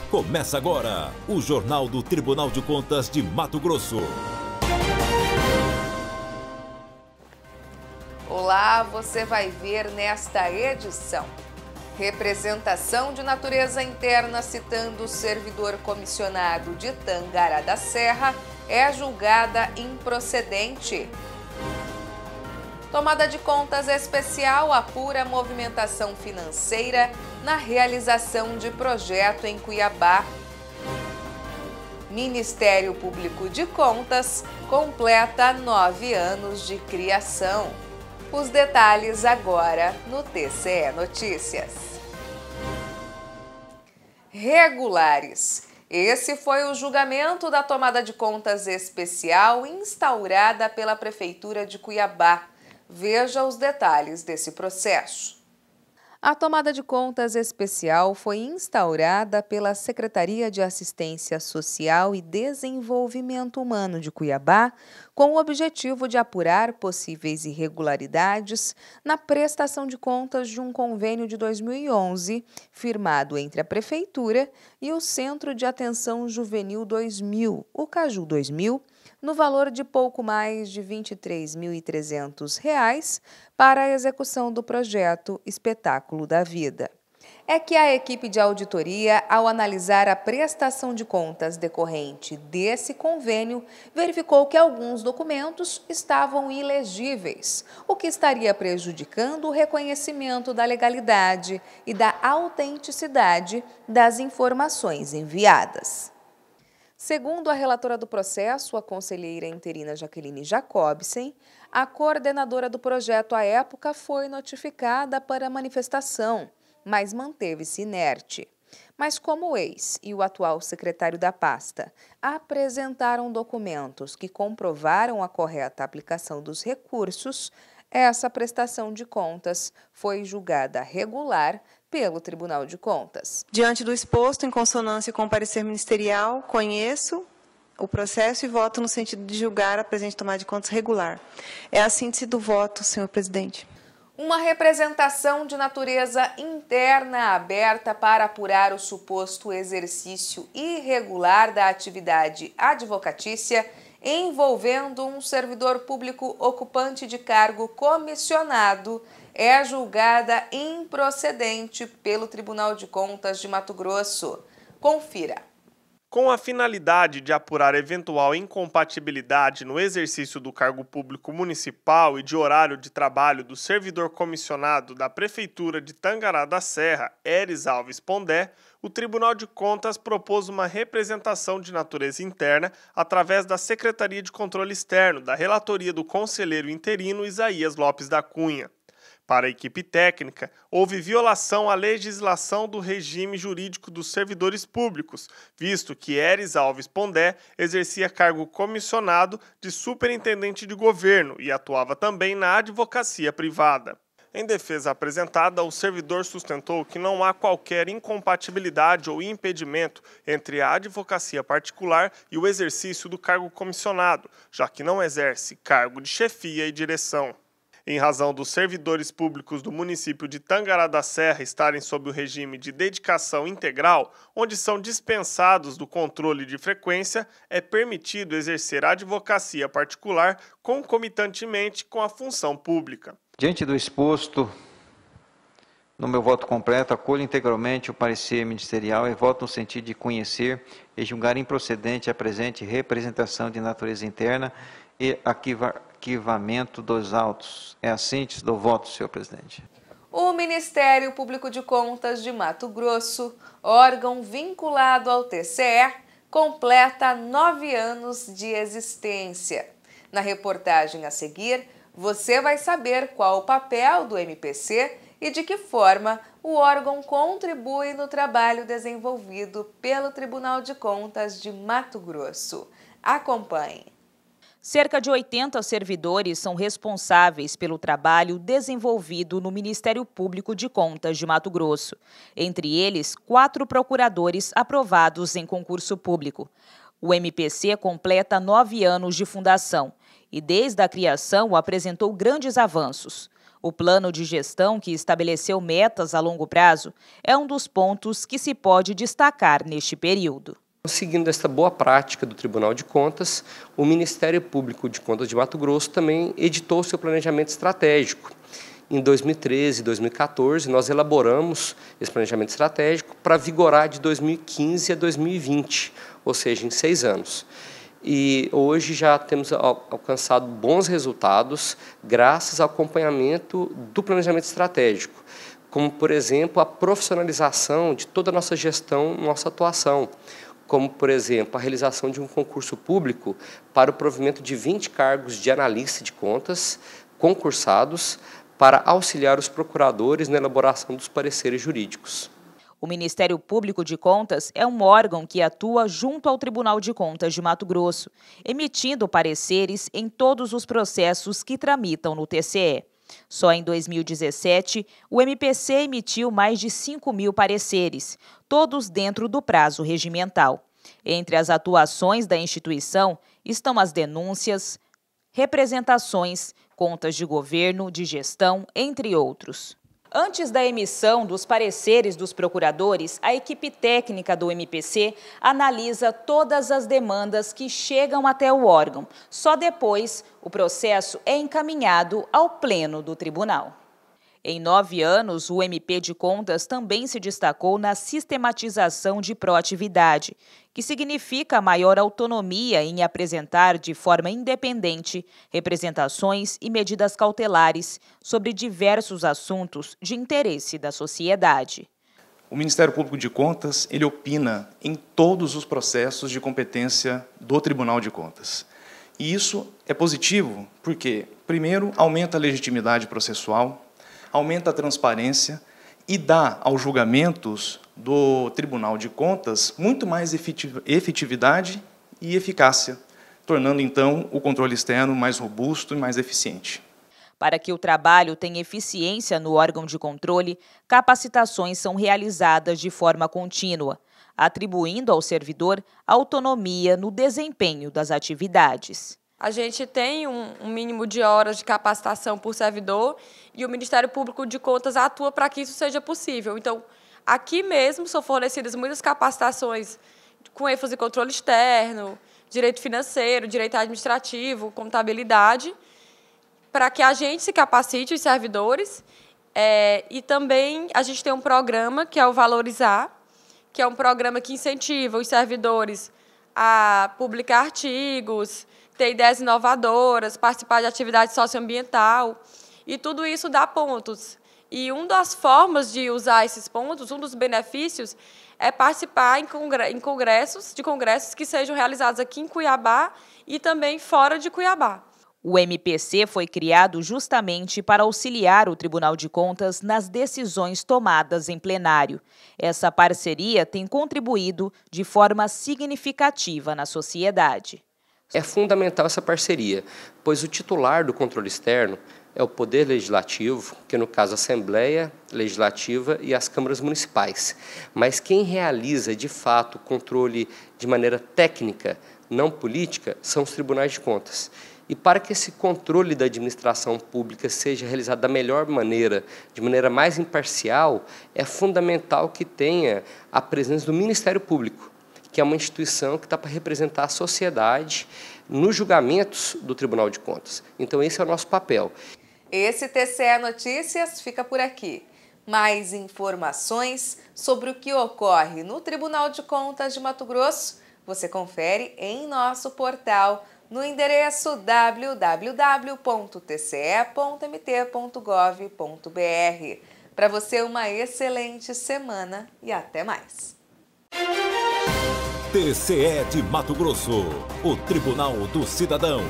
Começa agora o Jornal do Tribunal de Contas de Mato Grosso. Olá, você vai ver nesta edição. Representação de natureza interna citando o servidor comissionado de Tangará da Serra é julgada improcedente. Tomada de contas especial apura movimentação financeira na realização de projeto em Cuiabá. Ministério Público de Contas completa 9 anos de criação. Os detalhes agora no TCE Notícias. Regulares. Esse foi o julgamento da tomada de contas especial instaurada pela Prefeitura de Cuiabá. Veja os detalhes desse processo. A tomada de contas especial foi instaurada pela Secretaria de Assistência Social e Desenvolvimento Humano de Cuiabá, com o objetivo de apurar possíveis irregularidades na prestação de contas de um convênio de 2011, firmado entre a Prefeitura e o Centro de Atenção Juvenil 2000, o Caju 2000, no valor de pouco mais de R$ 23.300 para a execução do projeto Espetáculo da Vida. É que a equipe de auditoria, ao analisar a prestação de contas decorrente desse convênio, verificou que alguns documentos estavam ilegíveis, o que estaria prejudicando o reconhecimento da legalidade e da autenticidade das informações enviadas. Segundo a relatora do processo, a conselheira interina Jaqueline Jacobsen, a coordenadora do projeto à época foi notificada para a manifestação, mas manteve-se inerte. Mas como o ex e o atual secretário da pasta apresentaram documentos que comprovaram a correta aplicação dos recursos, essa prestação de contas foi julgada regular pelo Tribunal de Contas. Diante do exposto, em consonância com o parecer ministerial, conheço o processo e voto no sentido de julgar a presente tomada de contas regular. É a síntese do voto, senhor presidente. Uma representação de natureza interna aberta para apurar o suposto exercício irregular da atividade advocatícia envolvendo um servidor público ocupante de cargo comissionado é julgada improcedente pelo Tribunal de Contas de Mato Grosso. Confira. Com a finalidade de apurar eventual incompatibilidade no exercício do cargo público municipal e de horário de trabalho do servidor comissionado da Prefeitura de Tangará da Serra, Eris Alves Pondé, o Tribunal de Contas propôs uma representação de natureza interna através da Secretaria de Controle Externo, da relatoria do conselheiro interino Isaías Lopes da Cunha. Para a equipe técnica, houve violação à legislação do regime jurídico dos servidores públicos, visto que Eris Alves Pondé exercia cargo comissionado de superintendente de governo e atuava também na advocacia privada. Em defesa apresentada, o servidor sustentou que não há qualquer incompatibilidade ou impedimento entre a advocacia particular e o exercício do cargo comissionado, já que não exerce cargo de chefia e direção. Em razão dos servidores públicos do município de Tangará da Serra estarem sob o regime de dedicação integral, onde são dispensados do controle de frequência, é permitido exercer a advocacia particular concomitantemente com a função pública. Diante do exposto, no meu voto completo, acolho integralmente o parecer ministerial e voto no sentido de conhecer e julgar improcedente a presente representação de natureza interna e arquivamento dos autos. É a síntese do voto, senhor presidente. O Ministério Público de Contas de Mato Grosso, órgão vinculado ao TCE, completa 9 anos de existência. Na reportagem a seguir, você vai saber qual o papel do MPC e de que forma o órgão contribui no trabalho desenvolvido pelo Tribunal de Contas de Mato Grosso. Acompanhe. Cerca de 80 servidores são responsáveis pelo trabalho desenvolvido no Ministério Público de Contas de Mato Grosso. Entre eles, 4 procuradores aprovados em concurso público. O MPC completa 9 anos de fundação e, desde a criação, apresentou grandes avanços. O plano de gestão, que estabeleceu metas a longo prazo, é um dos pontos que se pode destacar neste período. Seguindo esta boa prática do Tribunal de Contas, o Ministério Público de Contas de Mato Grosso também editou seu planejamento estratégico. Em 2013 e 2014, nós elaboramos esse planejamento estratégico para vigorar de 2015 a 2020, ou seja, em 6 anos. E hoje já temos alcançado bons resultados graças ao acompanhamento do planejamento estratégico, como, por exemplo, a profissionalização de toda a nossa gestão, nossa atuação, como, por exemplo, a realização de um concurso público para o provimento de 20 cargos de analista de contas concursados para auxiliar os procuradores na elaboração dos pareceres jurídicos. O Ministério Público de Contas é um órgão que atua junto ao Tribunal de Contas de Mato Grosso, emitindo pareceres em todos os processos que tramitam no TCE. Só em 2017, o MPC emitiu mais de 5.000 pareceres, todos dentro do prazo regimental. Entre as atuações da instituição estão as denúncias, representações, contas de governo, de gestão, entre outros. Antes da emissão dos pareceres dos procuradores, a equipe técnica do MPC analisa todas as demandas que chegam até o órgão. Só depois, o processo é encaminhado ao Pleno do Tribunal. Em 9 anos, o MP de Contas também se destacou na sistematização de proatividade, que significa maior autonomia em apresentar de forma independente representações e medidas cautelares sobre diversos assuntos de interesse da sociedade. O Ministério Público de Contas, ele opina em todos os processos de competência do Tribunal de Contas. E isso é positivo porque, primeiro, aumenta a legitimidade processual, aumenta a transparência e dá aos julgamentos do Tribunal de Contas muito mais efetividade e eficácia, tornando, então, o controle externo mais robusto e mais eficiente. Para que o trabalho tenha eficiência no órgão de controle, capacitações são realizadas de forma contínua, atribuindo ao servidor autonomia no desempenho das atividades. A gente tem um mínimo de horas de capacitação por servidor e o Ministério Público de Contas atua para que isso seja possível. Então, aqui mesmo são fornecidas muitas capacitações com ênfase em controle externo, direito financeiro, direito administrativo, contabilidade, para que a gente se capacite, os servidores, e também a gente tem um programa que é o Valorizar, que é um programa que incentiva os servidores a publicar artigos, ter ideias inovadoras, participar de atividade socioambiental, e tudo isso dá pontos. E uma das formas de usar esses pontos, um dos benefícios, é participar em congressos que sejam realizados aqui em Cuiabá e também fora de Cuiabá. O MPC foi criado justamente para auxiliar o Tribunal de Contas nas decisões tomadas em plenário. Essa parceria tem contribuído de forma significativa na sociedade. É fundamental essa parceria, pois o titular do controle externo é o Poder Legislativo, que no caso a Assembleia Legislativa e as câmaras municipais. Mas quem realiza, de fato, o controle de maneira técnica, não política, são os tribunais de contas. E para que esse controle da administração pública seja realizado da melhor maneira, de maneira mais imparcial, é fundamental que tenha a presença do Ministério Público, que é uma instituição que está para representar a sociedade nos julgamentos do Tribunal de Contas. Então, esse é o nosso papel. Esse TCE Notícias fica por aqui. Mais informações sobre o que ocorre no Tribunal de Contas de Mato Grosso, você confere em nosso portal no endereço www.tce.mt.gov.br. Para você, uma excelente semana e até mais. TCE de Mato Grosso, o Tribunal do Cidadão.